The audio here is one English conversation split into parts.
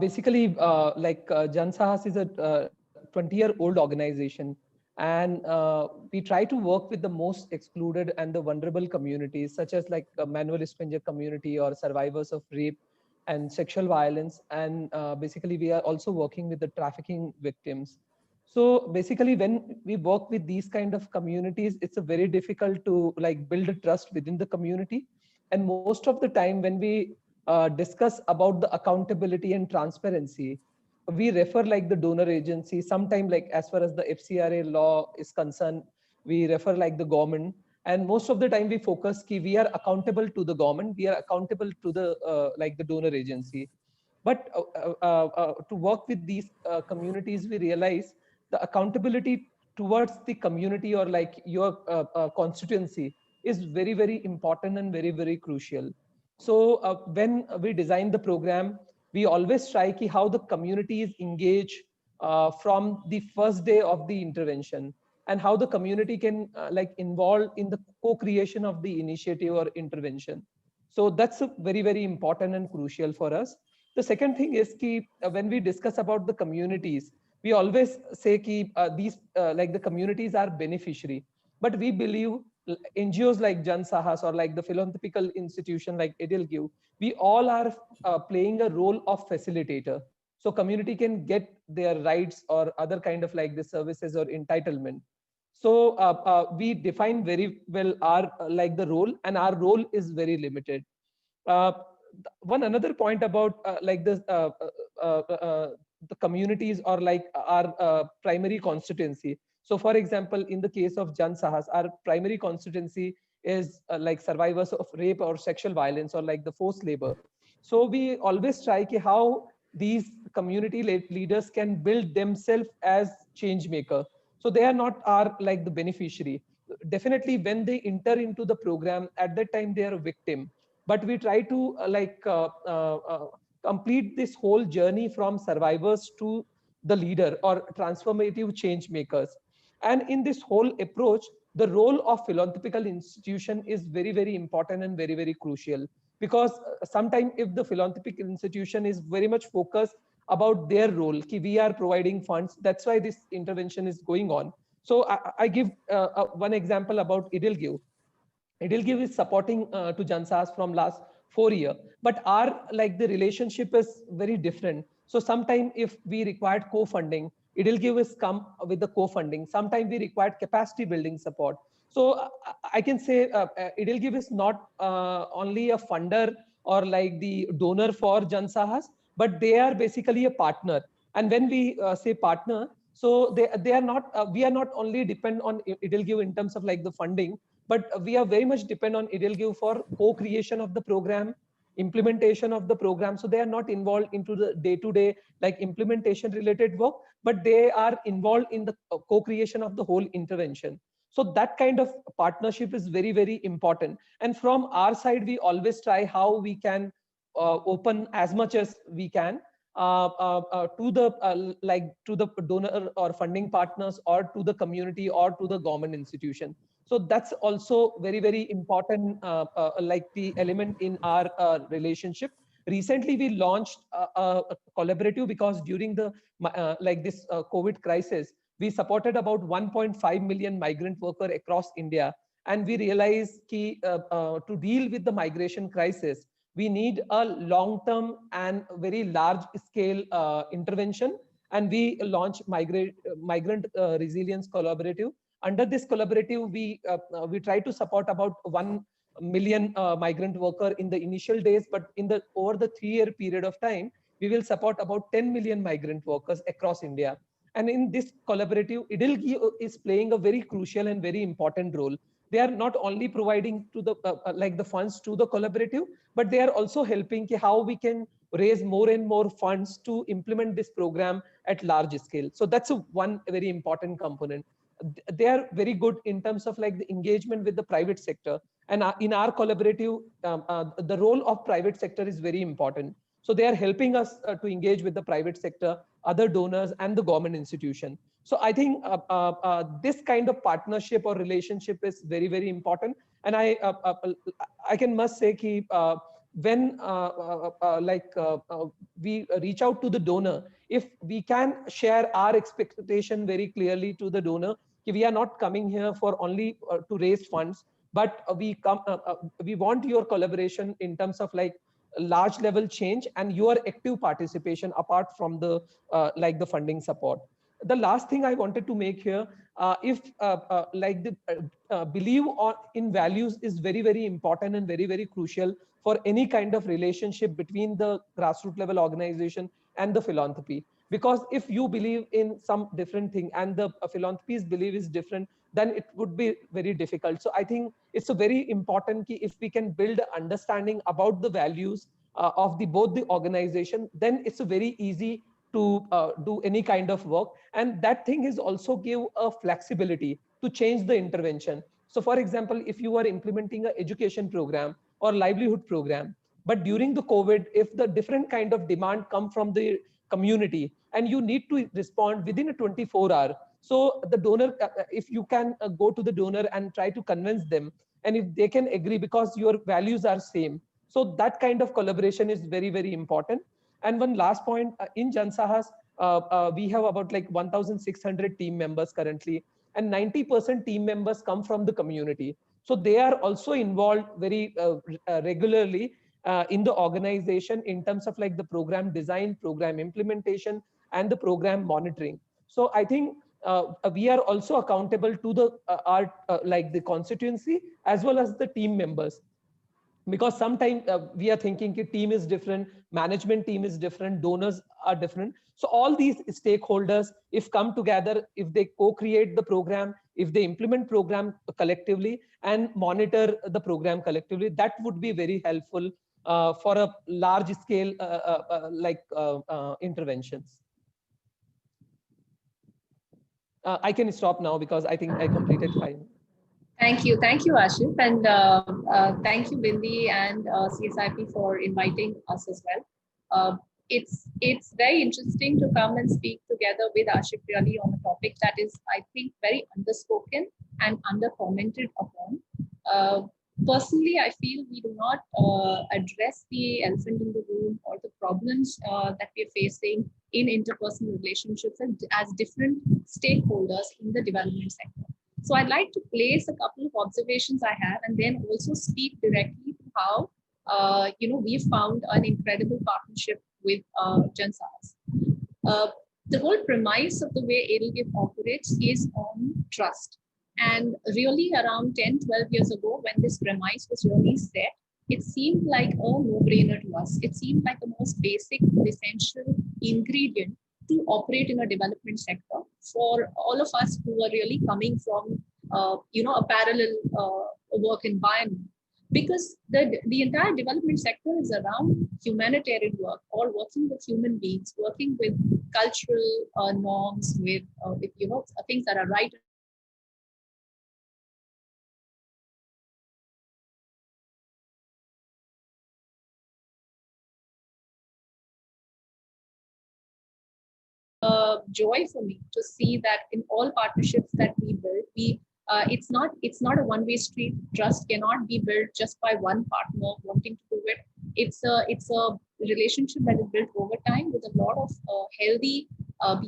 basically, Jan Sahas is a 20-year-old organization, and we try to work with the most excluded and the vulnerable communities, such as like manual stranger community or survivors of rape and sexual violence. And basically, we are also working with the trafficking victims. So basically, when we work with these kind of communities, it's a very difficult to like build a trust within the community. And most of the time, when we discuss about the accountability and transparency, we refer like the donor agency. Sometimes, like as far as the FCRA law is concerned, we refer like the government. And most of the time, we focus ki we are accountable to the government, we are accountable to the like the donor agency. But to work with these communities, we realize the accountability towards the community or like your constituency is very, very important and very, very crucial. So when we design the program, we always try ki how the communities engage from the first day of the intervention, and how the community can like involve in the co-creation of the initiative or intervention. So that's a very, very important and crucial for us. The second thing is ki when we discuss about the communities, we always say ki these like the communities are beneficiary, but we believe NGOs like Jan Sahas or like the philanthropical institution like Edelgive, we all are playing a role of facilitator. So community can get their rights or other kind of like the services or entitlement. So we define very well our like the role, and our role is very limited. Uh, One another point about like this the communities or like our primary constituency. So for example, in the case of Jan Sahas, our primary constituency is like survivors of rape or sexual violence or like the forced labor. So we always try ki how these community leaders can build themselves as change maker. So they are not our like the beneficiary. Definitely when they enter into the program, at that time they are a victim, but we try to complete this whole journey from survivors to the leader or transformative change makers. And in this whole approach, the role of philanthropical institution is very, very important and very, very crucial, because sometimes if the philanthropic institution is very much focused about their role ki we are providing funds, that's why this intervention is going on. So I give one example about Edelgive. Edelgive is supporting to Jan Sahas from last 4 years, but our like the relationship is very different. So sometime if we required co-funding, Edelgive is come with the co-funding. Sometimes we required capacity building support. So I can say Edelgive is not only a funder or like the donor for Jan Sahas, but they are basically a partner. And when we say partner, so they are not we are not only depend on Edelgive in terms of like the funding, but we are very much depend on Edelgive for co-creation of the program, implementation of the program. So they are not involved into the day-to-day like implementation related work, but they are involved in the co-creation of the whole intervention. So that kind of partnership is very, very important. And from our side, we always try how we can open as much as we can to the like to the donor or funding partners or to the community or to the government institution. So that's also very, very important like the element in our relationship. Recently we launched a collaborative, because during the like this COVID crisis, we supported about 1.5 million migrant worker across India. And we realized ki, to deal with the migration crisis, we need a long term and very large scale intervention. And we launched migrant resilience collaborative. Under this collaborative, we try to support about 1 million migrant worker in the initial days, but in the over the 3-year period of time, we will support about 10 million migrant workers across India. And in this collaborative, Edelgive is playing a very crucial and very important role. They are not only providing to the like the funds to the collaborative, but they are also helping how we can raise more and more funds to implement this program at large scale. So that's one very important component. They are very good in terms of like the engagement with the private sector. And in our collaborative, the role of private sector is very important. So they are helping us to engage with the private sector, other donors, and the government institution. So I think this kind of partnership or relationship is very, very important. And I can must say ki, when we reach out to the donor, if we can share our expectation very clearly to the donor, we are not coming here for only to raise funds, but we want your collaboration in terms of like large level change and your active participation apart from the the funding support. The last thing I wanted to make here, if like the believe in values is very, very important and very, very crucial for any kind of relationship between the grassroots level organization and the philanthropy. Because if you believe in some different thing and the philanthropy's belief is different, then it would be very difficult. So I think it's a very important key. If we can build understanding about the values of the both the organization, then it's a very easy to do any kind of work. And that thing is also give a flexibility to change the intervention. So for example, if you are implementing an education program or livelihood program, but during the COVID, if the different kind of demand come from the community and you need to respond within a 24-hour, so the donor, if you can go to the donor and try to convince them, and if they can agree because your values are same, so that kind of collaboration is very, very important. And one last point, in Jansahas, we have about like 1,600 team members currently, and 90% team members come from the community. So they are also involved very regularly in the organization in terms of like the program design, program implementation, and the program monitoring. So I think we are also accountable to the our like the constituency as well as the team members, because sometimes we are thinking team is different, management team is different, donors are different. So all these stakeholders, if come together, if they co-create the program, if they implement program collectively and monitor the program collectively, that would be very helpful for a large scale interventions. I can stop now because I think I completed 5 minutes. Thank you, Ashif, and thank you, Bindi and CSIP for inviting us as well. It's very interesting to come and speak together with Ashif really on a topic that is, I think, very underspoken and under-commented upon. Personally, I feel we do not address the elephant in the room or the problems that we're facing in interpersonal relationships as different stakeholders in the development sector. So I'd like to place a couple of observations I have and then also speak directly to how we've found an incredible partnership with Jansahas. The whole premise of the way Edelgift operates is on trust. And really around 10, 12 years ago, when this premise was really set, it seemed like a no-brainer to us. It seemed like the most basic, essential ingredient to operate in a development sector for all of us who are really coming from a parallel work environment, because the entire development sector is around humanitarian work, or working with human beings, working with cultural norms, with things that are right. Joy for me to see that in all partnerships that we build, it's not a one-way street. Trust cannot be built just by one partner wanting to do it. It's a relationship that is built over time with a lot of healthy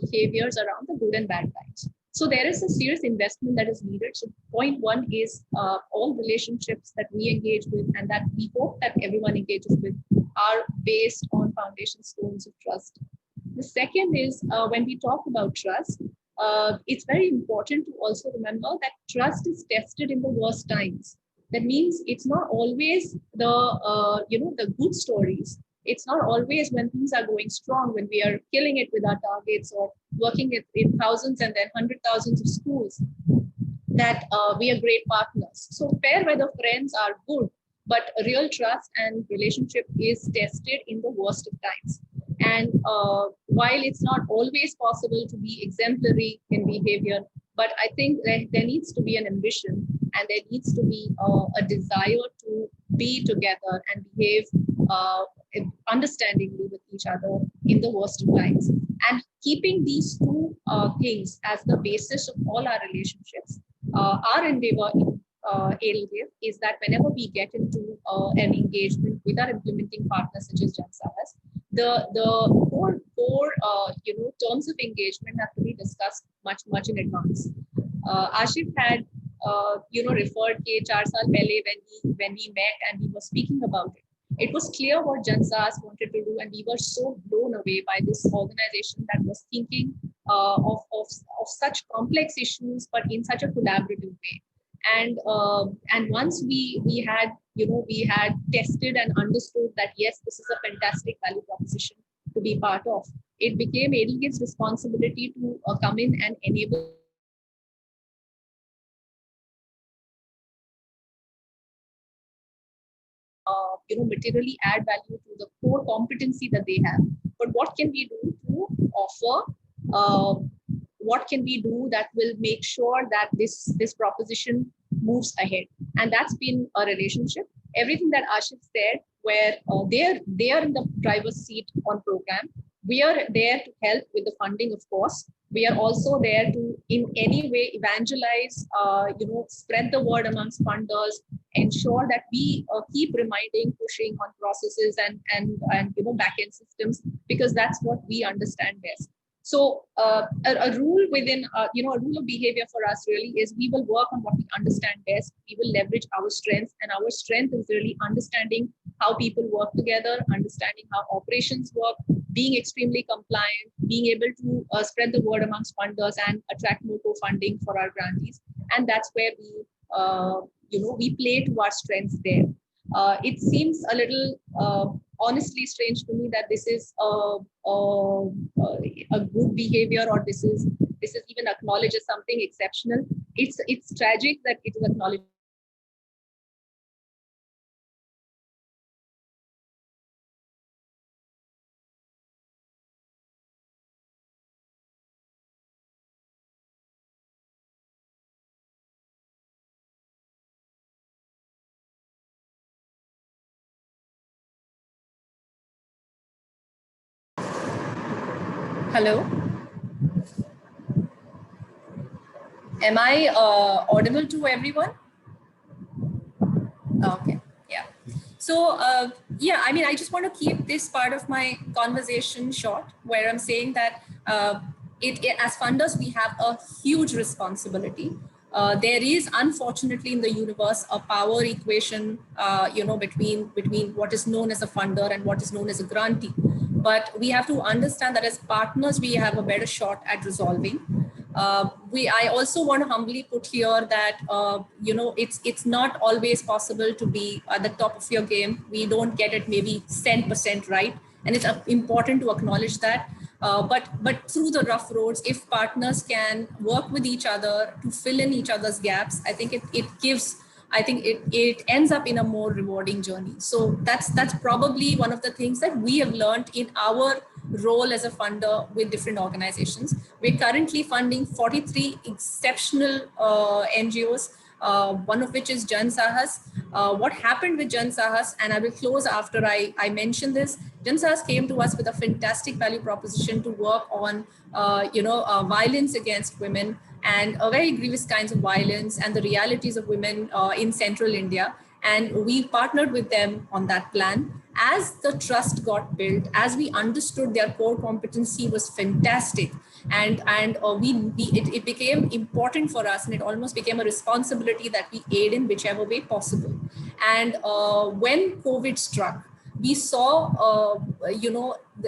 behaviors around the good and bad times. So there is a serious investment that is needed. So point one is all relationships that we engage with and that we hope that everyone engages with are based on foundation stones of trust. The second is when we talk about trust, it's very important to also remember that trust is tested in the worst times. That means it's not always the good stories. It's not always when things are going strong, when we are killing it with our targets or working in thousands and then 100,000s of schools, that we are great partners. So fair weather friends are good, but real trust and relationship is tested in the worst of times. And while it's not always possible to be exemplary in behavior, but I think there needs to be an ambition and there needs to be a desire to be together and behave understandingly with each other in the worst of times. And keeping these two things as the basis of all our relationships, our endeavor Edelweiss is that whenever we get into an engagement with our implementing partners such as Jansahas, the core terms of engagement have to be discussed much in advance. Ashif had referred ke 4 saal pehle when we met and we were speaking about it. It was clear what Jansahas wanted to do, and we were so blown away by this organization that was thinking of such complex issues, but in such a collaborative way. And once we had tested and understood that yes, this is a fantastic value proposition to be part of, it became Edelgate's responsibility to come in and enable materially add value to the core competency that they have. But what can we do to offer? What can we do that will make sure that this proposition moves ahead? And that's been a relationship. Everything that Ashif said, where they are in the driver's seat on program. We are there to help with the funding, of course. We are also there to, in any way, evangelize, spread the word amongst funders, ensure that we keep reminding, pushing on processes and back-end systems, because that's what we understand best. So a rule within, a rule of behavior for us really is we will work on what we understand best. We will leverage our strengths, and our strength is really understanding how people work together, understanding how operations work, being extremely compliant, being able to spread the word amongst funders and attract more co-funding for our grantees. And that's where we play to our strengths there. It seems a little honestly strange to me that this is a good behavior, or this is even acknowledged as something exceptional. It's tragic that it is acknowledged. Hello. Am I audible to everyone? Okay, yeah. So, I mean, I just want to keep this part of my conversation short, where I'm saying that as funders, we have a huge responsibility. There is, unfortunately, in the universe, a power equation, between what is known as a funder and what is known as a grantee. But we have to understand that as partners, we have a better shot at resolving. I also want to humbly put here that it's not always possible to be at the top of your game. We don't get it maybe 10% right, and it's important to acknowledge that. But through the rough roads, if partners can work with each other to fill in each other's gaps, I think it ends up in a more rewarding journey. So that's probably one of the things that we have learned in our role as a funder with different organizations. We're currently funding 43 exceptional NGOs, one of which is Jansahas. What happened with Jansahas, and I will close after I mention this, Jansahas came to us with a fantastic value proposition to work on violence against women, and very grievous kinds of violence and the realities of women in central India. And we partnered with them on that plan. As the trust got built, as we understood their core competency was fantastic, and it became important for us, and it almost became a responsibility that we aid in whichever way possible. And when COVID struck, we saw,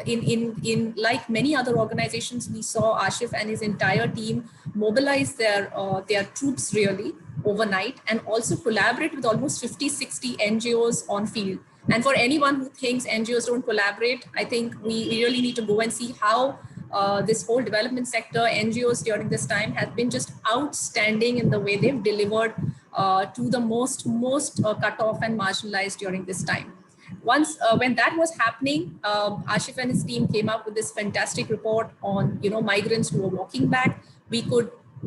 in like many other organizations, we saw Ashif and his entire team mobilize their troops really overnight, and also collaborate with almost 50-60 NGOs on field. And for anyone who thinks NGOs don't collaborate, I think we really need to go and see how this whole development sector, NGOs during this time, has been just outstanding in the way they've delivered to the most cut off and marginalized during this time. Once when that was happening, Ashif and his team came up with this fantastic report on migrants who were walking back.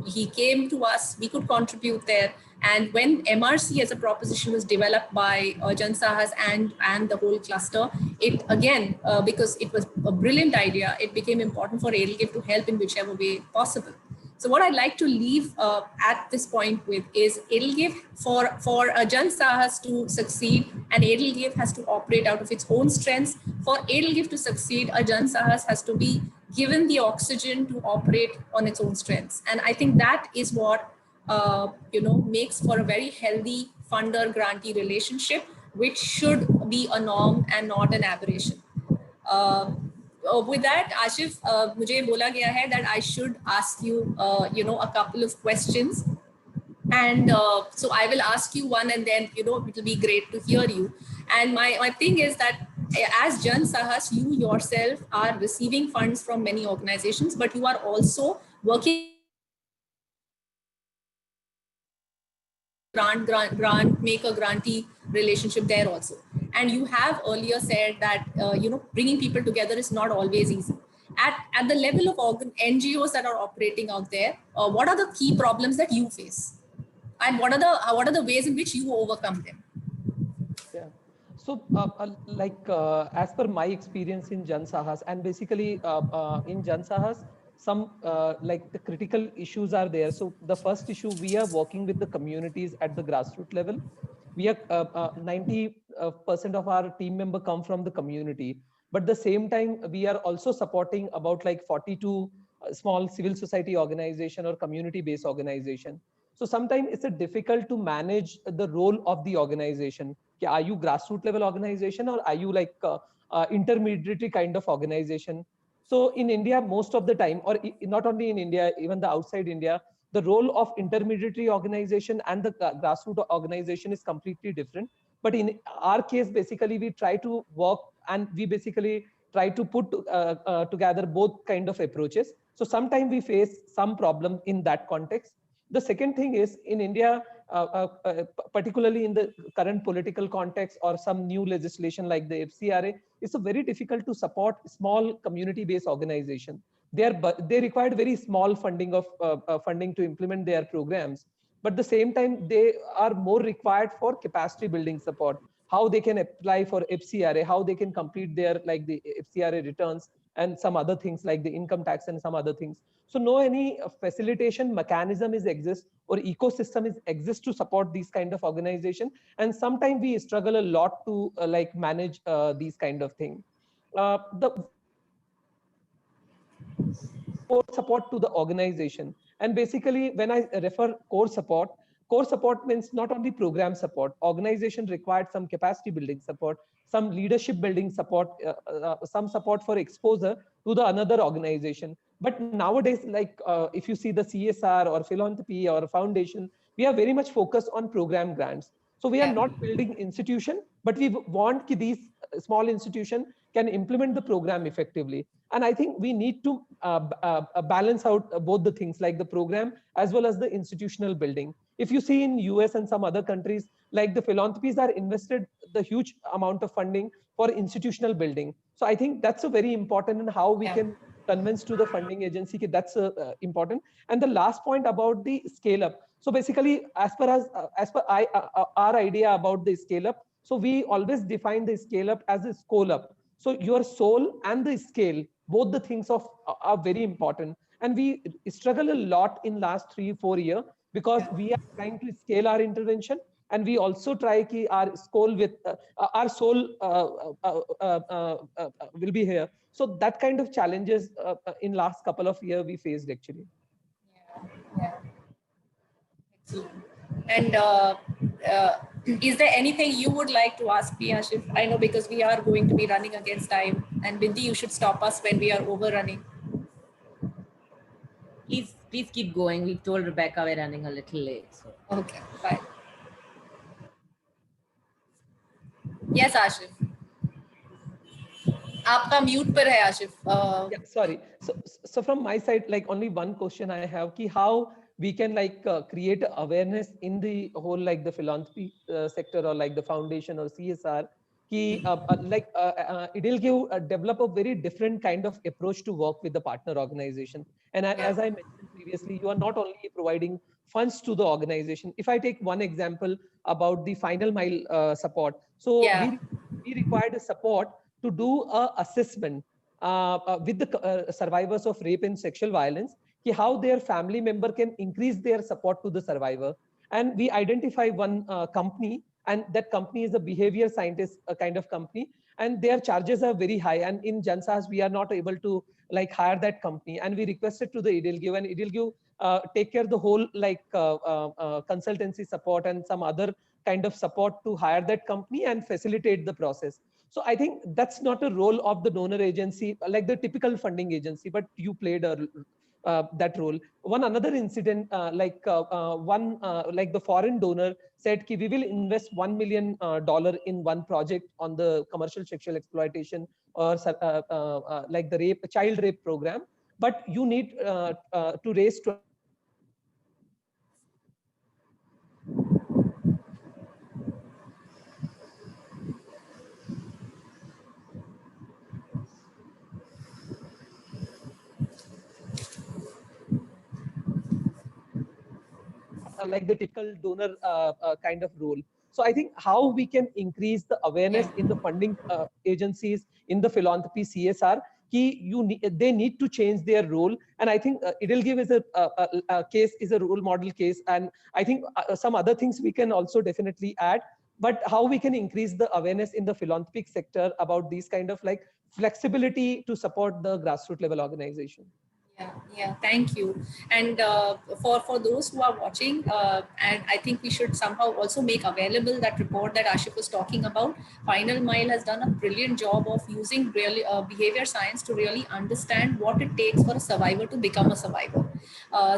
He came to us, we could contribute there. And when MRC as a proposition was developed by Jansahas and the whole cluster, it again, because it was a brilliant idea, it became important for Edelgate to help in whichever way possible. So what I'd like to leave at this point with is Edelgive, for Jan Sahas to succeed, and Edelgive has to operate out of its own strengths. For Edelgive to succeed, a Jan Sahas has to be given the oxygen to operate on its own strengths. And I think that is what makes for a very healthy funder-grantee relationship, which should be a norm and not an aberration. With that, Ashif, मुझे बोला गया है that I should ask you, a couple of questions. And so I will ask you one, and then, it will be great to hear you. And my thing is that as Jan Sahas, you yourself are receiving funds from many organizations, but you are also working grant maker grantee relationship there also. And you have earlier said that bringing people together is not always easy. At the level of NGOs that are operating out there, what are the key problems that you face, and what are the ways in which you overcome them? Yeah. So, as per my experience in Jan Sahas, and basically in Jan Sahas, some like the critical issues are there. So the first issue, we are working with the communities at the grassroots level. We are 90% of our team member come from the community, but the same time we are also supporting about like 42 small civil society organization or community based organization. So sometimes it's a difficult to manage the role of the organization. Are you grassroots level organization, or are you like intermediary kind of organization? So in India, most of the time, or not only in India, even the outside India, the role of intermediary organization and the grassroots organization is completely different. But in our case, basically, we try to work, and we basically try to put together both kind of approaches. So sometimes we face some problem in that context. The second thing is, in India, particularly in the current political context or some new legislation like the FCRA, it's a very difficult to support small community-based organization. They required very small funding to implement their programs, but at the same time they are more required for capacity building support. How they can apply for FCRA, how they can complete their like the FCRA returns and some other things like the income tax and some other things. So no any facilitation mechanism is exist or ecosystem is exist to support these kind of organization, and sometimes we struggle a lot to like manage these kind of thing. The core support to the organization, and basically when I refer core support means not only program support. Organization required some capacity building support, some leadership building support, some support for exposure to the another organization. But nowadays, like if you see the CSR or philanthropy or foundation, we are very much focused on program grants. So we are not building institution, but we want these small institution can implement the program effectively. And I think we need to balance out both the things, like the program as well as the institutional building. If you see in US and some other countries, like the philanthropies are invested the huge amount of funding for institutional building. So I think that's a very important, and how we can convince to the funding agency that that's important. And the last point about the scale up. So basically, as per our idea about the scale up, so we always define the scale up as a scale up. So your soul and the scale, both the things are very important. And we struggle a lot in last 3-4 years, because we are trying to scale our intervention, and we also try ki our soul with our soul will be here. So that kind of challenges in last couple of years we faced actually. Yeah. Excellent. And is there anything you would like to ask me, Ashif? I know, because we are going to be running against time, and Bindi, you should stop us when we are overrunning. Please keep going. We told Rebecca we're running a little late. So. Okay, fine. Yes, Ashif. Aapka mute par hai, Ashif. Yeah, sorry. So from my side, like only one question I have, ki how we can like create awareness in the whole like the philanthropy sector, or like the foundation or CSR, ki Edelgive develop a very different kind of approach to work with the partner organization. And as I mentioned previously, you are not only providing funds to the organization. If I take one example about the final mile support, so we required a support to do a assessment with the survivors of rape and sexual violence, how their family member can increase their support to the survivor. And we identify one company, and that company is a behavior scientist kind of company, and their charges are very high. And in Jansahas, we are not able to like hire that company, and we requested to the Edelgive, and Edelgive take care the whole like consultancy support and some other kind of support to hire that company and facilitate the process. So I think that's not a role of the donor agency, like the typical funding agency, but you played a that role. One another incident, like the foreign donor said, "Ki we will invest $1 million in one project on the commercial sexual exploitation or like the child rape program, but you need to raise like the typical donor kind of role." So I think how we can increase the awareness in the funding agencies, in the philanthropy CSR, they need to change their role. And I think Edelgive is a case, is a role model case. And I think some other things we can also definitely add, but how we can increase the awareness in the philanthropic sector about these kind of like flexibility to support the grassroots level organization. Yeah, thank you. And for those who are watching, and I think we should somehow also make available that report that Ashif was talking about. Final Mile has done a brilliant job of using really behavior science to really understand what it takes for a survivor to become a survivor.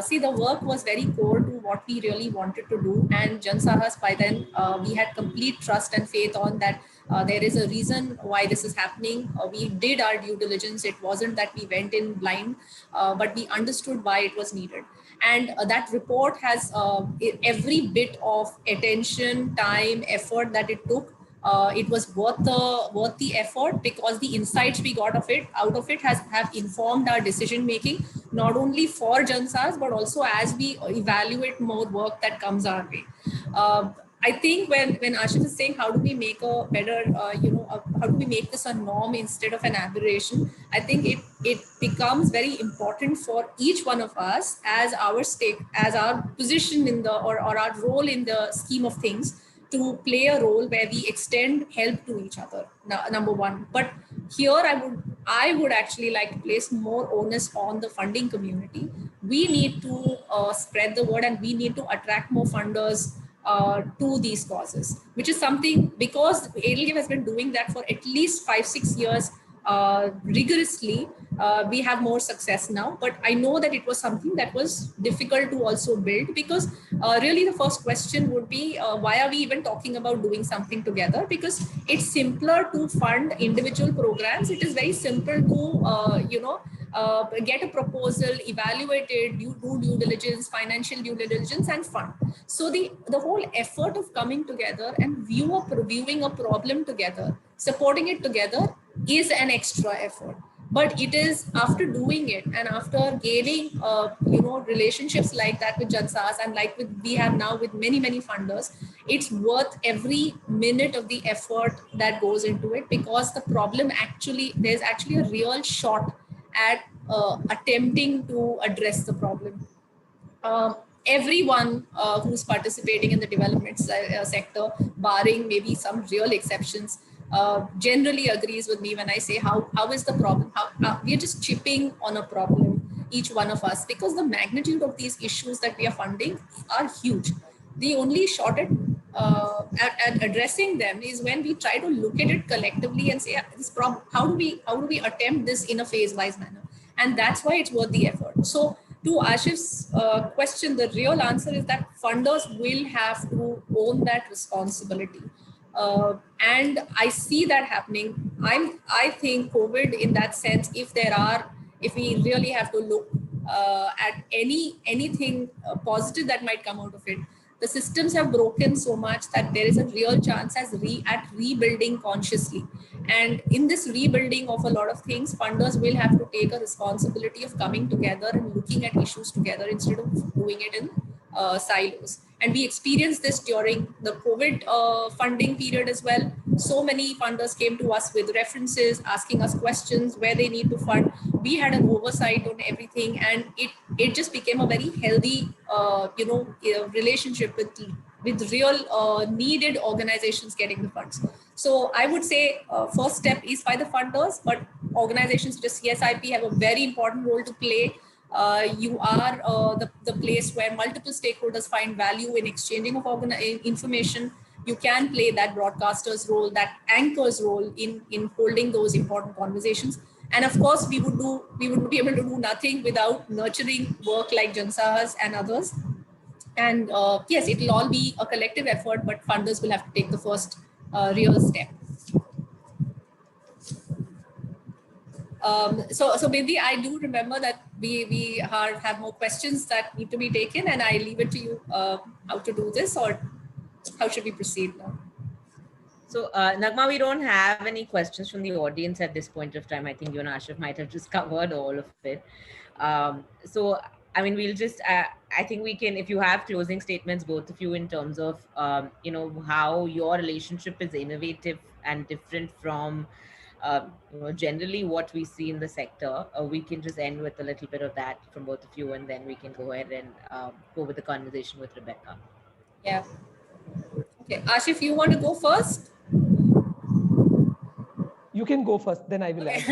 See, the work was very core to what we really wanted to do, and Jansahas, by then we had complete trust and faith on that. There is a reason why this is happening. We did our due diligence. It wasn't that we went in blind, but we understood why it was needed. And that report has every bit of attention, time, effort that it took. It was worth the effort, because the insights we got out of it have informed our decision making, not only for Jansahas, but also as we evaluate more work that comes our way. I think when Ashif is saying how do we make a better, how do we make this a norm instead of an aberration, I think it becomes very important for each one of us as our position in the or our role in the scheme of things, to play a role where we extend help to each other. Number one, but here I would actually like to place more onus on the funding community. We need to spread the word, and we need to attract more funders to these causes, which is something, because Edelgive has been doing that for at least 5-6 years rigorously. We have more success now, but I know that it was something that was difficult to also build, because really the first question would be, why are we even talking about doing something together? Because it's simpler to fund individual programs. It is very simple to get a proposal, evaluate it, do due diligence, financial due diligence, and fund. So the whole effort of coming together and viewing a problem together, supporting it together, is an extra effort. But it is after doing it and after gaining relationships like that with Jansahas, and like we have now with many funders, it's worth every minute of the effort that goes into it, because the problem there's actually a real shot at attempting to address the problem. Everyone who's participating in the development sector, barring maybe some real exceptions, generally agrees with me when I say how is the problem? How we're just chipping on a problem, each one of us, because the magnitude of these issues that we are funding are huge. The only shot at addressing them is when we try to look at it collectively and say, this problem, how do we attempt this in a phase-wise manner? And that's why it's worth the effort. So to Ashif's question, the real answer is that funders will have to own that responsibility. And I see that happening. I think COVID, in that sense, if we really have to look at anything positive that might come out of it, the systems have broken so much that there is a real chance at rebuilding consciously. And in this rebuilding of a lot of things, funders will have to take a responsibility of coming together and looking at issues together instead of doing it in silos. And we experienced this during the COVID funding period as well. So many funders came to us with references, asking us questions where they need to fund. We had an oversight on everything, and it just became a very healthy, relationship with real needed organizations getting the funds. So I would say first step is by the funders, but organizations such as CSIP have a very important role to play. You are the place where multiple stakeholders find value in exchanging of information. You can play that broadcaster's role, that anchor's role in holding those important conversations. And of course, we would be able to do nothing without nurturing work like Jansahas and others. And yes, it will all be a collective effort, but funders will have to take the first real step. So Bindi, I do remember that we have more questions that need to be taken, and I leave it to you how to do this, or how should we proceed now? So Nagma, we don't have any questions from the audience at this point of time. I think you and Ashraf might have just covered all of it. So I mean, we'll just, I think we can, if you have closing statements, both of you, in terms of, how your relationship is innovative and different from, generally what we see in the sector. We can just end with a little bit of that from both of you, and then we can go ahead and go with the conversation with Rebecca. Yeah. Okay, Ashif, you want to go first? You can go first, then I will add.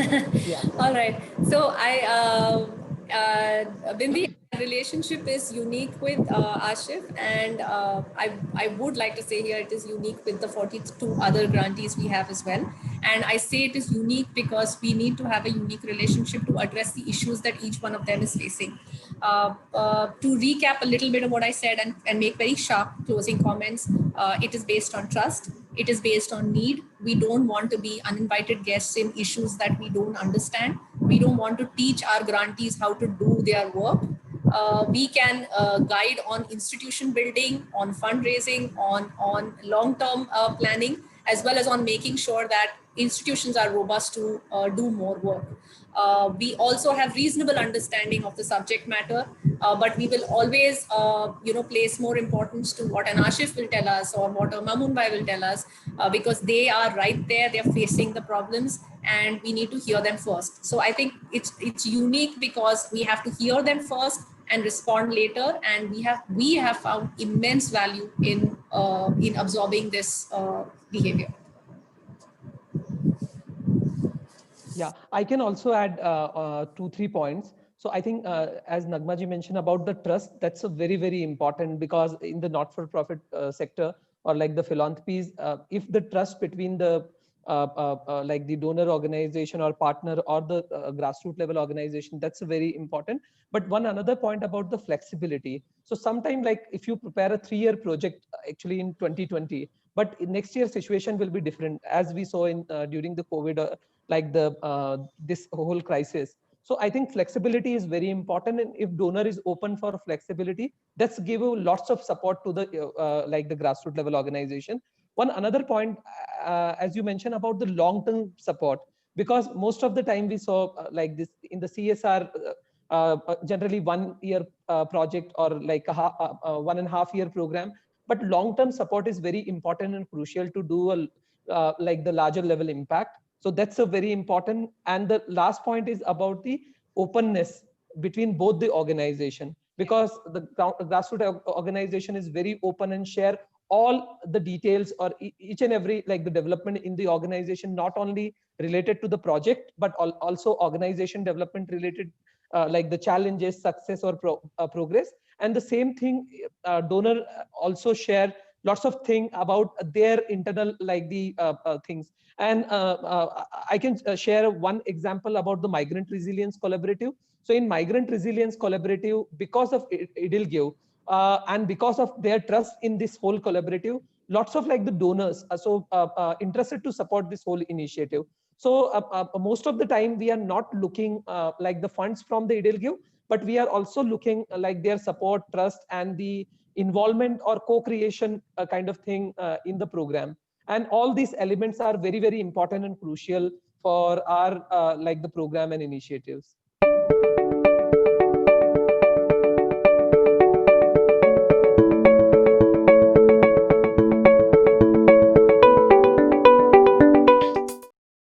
Yeah. All right. So Bindi, relationship is unique with Ashif, and I would like to say here it is unique with the 42 other grantees we have as well. And I say it is unique because we need to have a unique relationship to address the issues that each one of them is facing. To recap a little bit of what I said and make very sharp closing comments, it is based on trust. It is based on need. We don't want to be uninvited guests in issues that we don't understand. We don't want to teach our grantees how to do their work. We can guide on institution building, on fundraising, on long-term planning, as well as on making sure that institutions are robust to do more work. We also have reasonable understanding of the subject matter, but we will always, place more importance to what an Ashif will tell us or what a Mamun Bhai will tell us, because they are right there, they're facing the problems, and we need to hear them first. So I think it's unique because we have to hear them first and respond later, and we have found immense value in absorbing this behavior. Yeah, I can also add 2-3 points. So I think as Nagmaji mentioned about the trust, that's a very, very important, because in the not-for-profit sector, or like the philanthropies, if the trust between the like the donor organization or partner or the grassroots level organization, that's very important. But one another point about the flexibility. So sometime, like if you prepare a 3-year project actually in 2020, but next year situation will be different, as we saw in during the COVID, like the this whole crisis. So I think flexibility is very important, and if donor is open for flexibility, that's give you lots of support to the like the grassroots level organization. One another point, as you mentioned about the long-term support, because most of the time we saw like this in the CSR, generally 1-year project or like a 1.5 year program, but long-term support is very important and crucial to do a like the larger level impact. So that's a very important. And the last point is about the openness between both the organization, because the grassroots organization is very open and share all the details or each and every like the development in the organization, not only related to the project, but also organization development related, like the challenges, success or progress. And the same thing, donor also share lots of things about their internal like the things. And I can share one example about the Migrant Resilience Collaborative. So in Migrant Resilience Collaborative, because of IDILGIV, and because of their trust in this whole collaborative, lots of like the donors are so interested to support this whole initiative. So most of the time we are not looking like the funds from the IDILGIV, but we are also looking like their support, trust, and the involvement or co-creation kind of thing in the program. And all these elements are very, very important and crucial for our like the program and initiatives.